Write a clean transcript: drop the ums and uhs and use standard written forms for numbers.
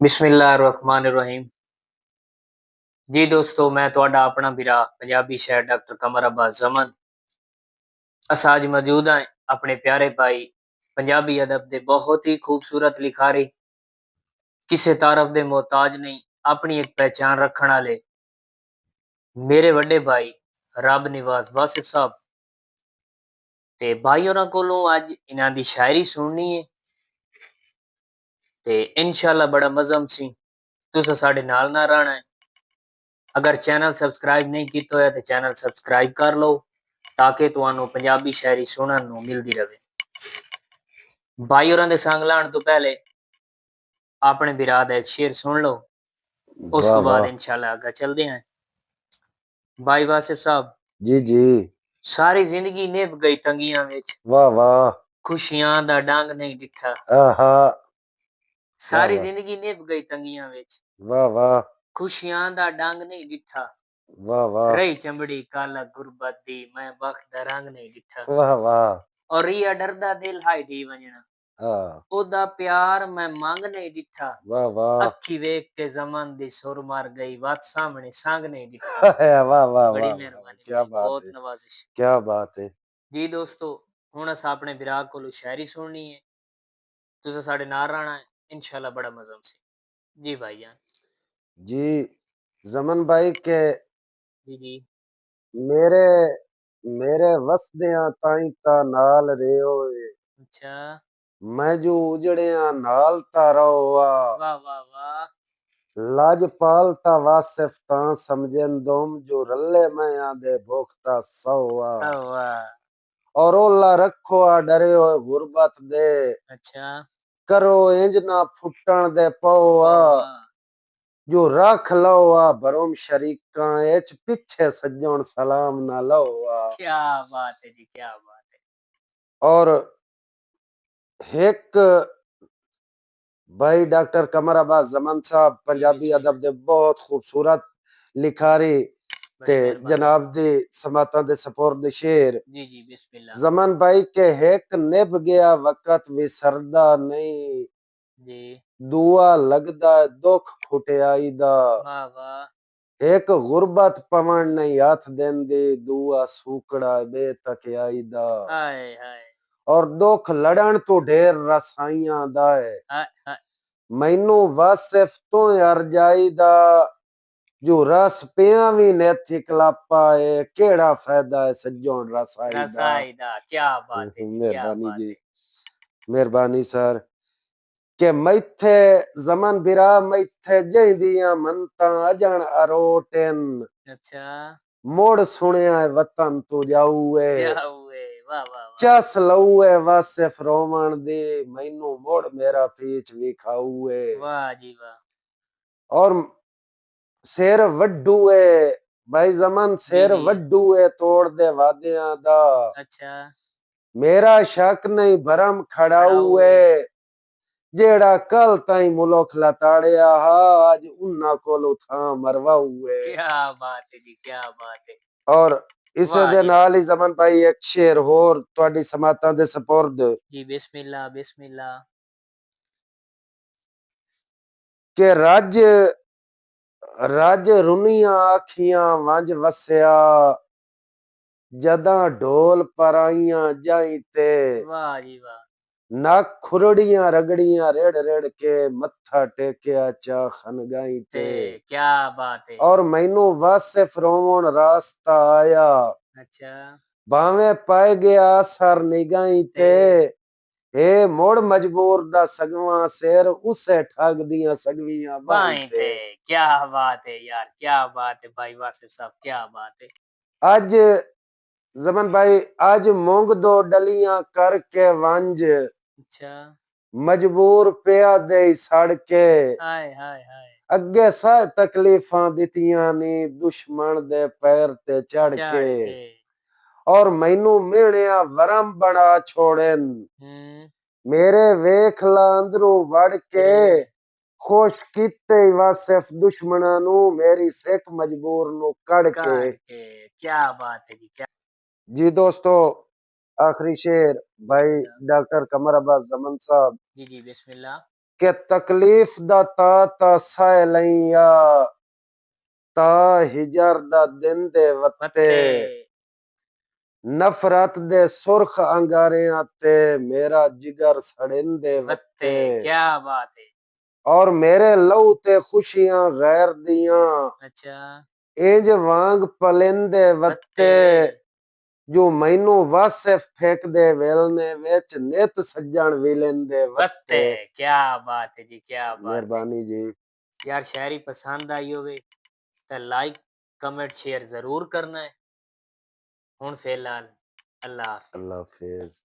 बिस्मिल्लाहिर्रहमानिर्रहीम। जी दोस्तों, मैं ਤੁਹਾਡਾ ਆਪਣਾ ਵੀਰਾ ਪੰਜਾਬੀ ਸ਼ਾਇਰ ਡਾਕਟਰ ਕਮਰ ਅब्बास ਜ਼ਮਨ। ਅਸਾਂ ਅੱਜ ਮੌਜੂਦ ਹਾਂ ਆਪਣੇ ਪਿਆਰੇ ਭਾਈ ਪੰਜਾਬੀ ਅਦਬ ਦੇ ਬਹੁਤ ਹੀ ਖੂਬਸੂਰਤ ਲਿਖਾਰੀ, ਕਿਸੇ ਤਾਰਫ ਦੇ ਮੁਹਤਾਜ ਨਹੀਂ, ਆਪਣੀ ਇੱਕ ਪਹਿਚਾਨ ਰੱਖਣ ਵਾਲੇ ਮੇਰੇ ਵੱਡੇ ਭਾਈ ਰੱਬ ਨਿਵਾਜ਼ ਵਾਸਿਫ ਸਾਹਿਬ। ਤੇ ਭਾਈ ਹੋਰਾਂ ਕੋਲੋਂ ਅੱਜ ਇਹਨਾਂ ਦੀ ਸ਼ਾਇਰੀ ਸੁਣਨੀ ਹੈ ਤੇ ਇਨਸ਼ਾਅੱਲਾ ਬੜਾ ਮਜ਼ਮ ਸੀ। ਤੁਸੀਂ ਸਾਡੇ ਨਾਲ ਨਾ ਰਹਿਣਾ ਹੈ। अगर चैनल सबसक्राइब नहीं किया होया तो चैनल सबसक्राइब कर लो ताकि तुहानू पंजाबी शायरी सुनने नू मिलती रहे। भाई होरां दे संग लाण तो पहले अपने बिरा दा एक शेर सुन लो, उस वाह तो बाद वाह। इंशाल्लाह आगे चलते हैं। भाई वासिफ साहब, जी जी। सारी जिंदगी निभ गई तंगियां विच, वाह वाह। खुशियां दा डंग नहीं डिठा। आहा। क्या सारी बात। जिंदगी निभ गई तंगियां विच, वाह वाह। खुशियां दा डंग नहीं डिठा। वाह वाह। रही चमड़ी काला गुरबत दी, मैं बख्त दा रंग नहीं डिठा। वाह वाह। और रिया डरदा दिल हाय दी वंजना, हाँ। ओदा प्यार मैं मंग नहीं डिठा। वाह वाह। अखी वेख के जमन दी सुर मर गई, बात सामने सांग नहीं डिठा। वाह वाह वाह बड़ी वाह। मेहरबानी क्या भाई, बात बहुत है। नवाजिश। क्या बात है। जी दोस्तों, हुण असां अपने विराग कोलों शायरी सुननी है, तुसां साडे नाल रहना है, इंशाल्लाह बड़ा मजा सी। जी भाईजान। जी जमन भाई के जी जी। मेरे मेरे वसदियां ताई ता नाल रियो ए, अच्छा। मैं जो उजड़ियां नाल ता रहोआ, वाह वाह वाह। लाजपाल ता वासिफ ता समझन दोम जो रल्ले मैं आदे भोखता सौआ, वाह। और ओला रखो आ डरे होए गुरबत दे, अच्छा। करो इंज ना फुटण दे पौआ, वाह। जो रख लो आ भरोम शरीका एच पिछे सज्जन सलाम ना लो आ। क्या बात है जी, क्या बात है। और एक भाई डॉक्टर कमर अब्बास जमन साहब जी पंजाबी बिस्मिल्लाह। अदब दे बहुत खूबसूरत लिखारी ते बड़ी मेहरबानी। जनाब दी समाता दे सपुर्द शेर। जी जी बिस्मिल्लाह। जमन भाई के हेक निभ गया वक़्त विसरदा नहीं, जी। दुआ लगदा दुख खुटियाई दा, वाह वाह। एक गुरबत पवन नहीं हाथ देंदी, दुआ सूकड़ा बेतकियाई दा, हाय हाय। और दुख लड़न तो ढेर रसाइयां दा है, हाय हाय। मैनू वासिफ तो अर जाईदा, जो रस पिया भी नैतिक लापा है, केड़ा फायदा है सज्जन रसाई दा। रसाईदा, क्या बात है जी, क्या मेहरबानी बात जी, है। मेहरबानी सर। के मैथे जमन बिरा मैथे जैदियां मनता अजन अरोटेन, अच्छा। मोड़ सुनिया है वतन तू जाऊए, क्या हुए। वाह वाह वाह। चस लऊए वासिफ रोमन दे, मैनू मोड़ मेरा पीछ भी खाऊए, वाह जी वाह। और शेर वड्डूए भाई जमन जी शेर जी। वड्डूए तोड़ दे वादियां दा, अच्छा। मेरा शक नहीं भरम खड़ा खड़ा हुए, हुए। जेड़ा कल ताई मुल्क लताड़िया हा, आज उन्ना कोलू था मरवा हुए। क्या बात है जी, क्या बात है। और इसे वाह दे जी वाह। नाल ही जमन भाई एक शेर होर तुहाडी समाता दे सपुर्द, जी बिस्मिल्लाह बिस्मिल्लाह। के रज रज रुनिया आखियां वंज वसया, जदां ढोल पराइयां जाई ते, वाह जी वाह। नक खुरड़ियां रगड़ियां रेड़ रेड़ के, मत्था टेकिया चा खनगाई ते, क्या बात है। और मैनू वासिफ रोवण रास्ता आया, अच्छा। भावे पाए गया सर निगाही ते ते, हे मोड़ मजबूर दा सगवां शेर, उसे ठग दियां सगवियां बाई बाएं ते। थे। क्या बात है यार, क्या बात है भाई वासिफ साहब, क्या बात है। आज जमन भाई आज मूंग दो डलियां करके वंज, अच्छा। मजबूर पिया दे सड़ के, हाय हाय हाय। अगे सह तकलीफां दितियां नी, दुश्मन दे पैर ते चढ़ के, चढ़ के। और मैनू मिहणिया वरम बड़ा छोड़न, हम्म। मेरे वेख ला अंदरू वड़ के, के। खुश कीते वासिफ दुश्मना नू, मेरी सिख मजबूर नू कड़ के। काट के। क्या बात है जी, क्या। जी दोस्तों, आखिरी शेर भाई बिस्मिल्लाह। डॉक्टर कमर अब्बास जमन साहब, जी जी बिस्मिल्लाह। ਕਿ ਤਕਲੀਫ ਦਾ ਤਾ ਸਹਿ ਲਈਆ, ਤਾ ਹਿਜਰ ਦਾ ਦਿਨ ਦੇ ਵੱਤੇ, ਮੱਤੇ ਨਫ਼ਰਤ ਦੇ ਸੁਰਖ ਅੰਗਾਰਿਆਂ ਤੇ ਮੇਰਾ ਜਿਗਰ ਸੜਿੰਦੇ ਵੱਤੇ। ਵੱਤੇ, ਕੀ ਬਾਤ ਹੈ। ਔਰ ਮੇਰੇ ਲਹੂ ਤੇ ਖੁਸ਼ੀਆਂ ਗੈਰ ਦੀਆਂ, ਅੱਛਾ ਇੰਜ ਵਾਂਗ ਪਲਿੰਦੇ ਵੱਤੇ, ਵੱਤੇ ਜੋ ਮੈਨੂੰ ਵਾਸਿਫ ਫੇਕਦੇ ਵੇਲਨੇ ਵਿੱਚ ਨਿਤ ਸੱਜਣ ਵਿਲੰਦੇ ਵੱਤੇ। ਵੱਤੇ। ਕੀ ਬਾਤ ਹੈ ਜੀ, ਕੀ ਬਾਤ ਹੈ। ਮਿਹਰਬਾਨੀ ਜੀ। ਯਾਰ ਸ਼ਾਇਰੀ ਪਸੰਦ ਆਈ ਹੋਵੇ ਤਾਂ ਲਾਈਕ ਕਮੈਂਟ ਸ਼ੇਅਰ ਜ਼ਰੂਰ ਕਰਨਾ ਹੈ। ਹੁਣ ਫਿਲਹਾਲ ਅੱਲਾ ਹਾਫਿਜ਼। ਅੱਲਾ ਹਾਫਿਜ਼।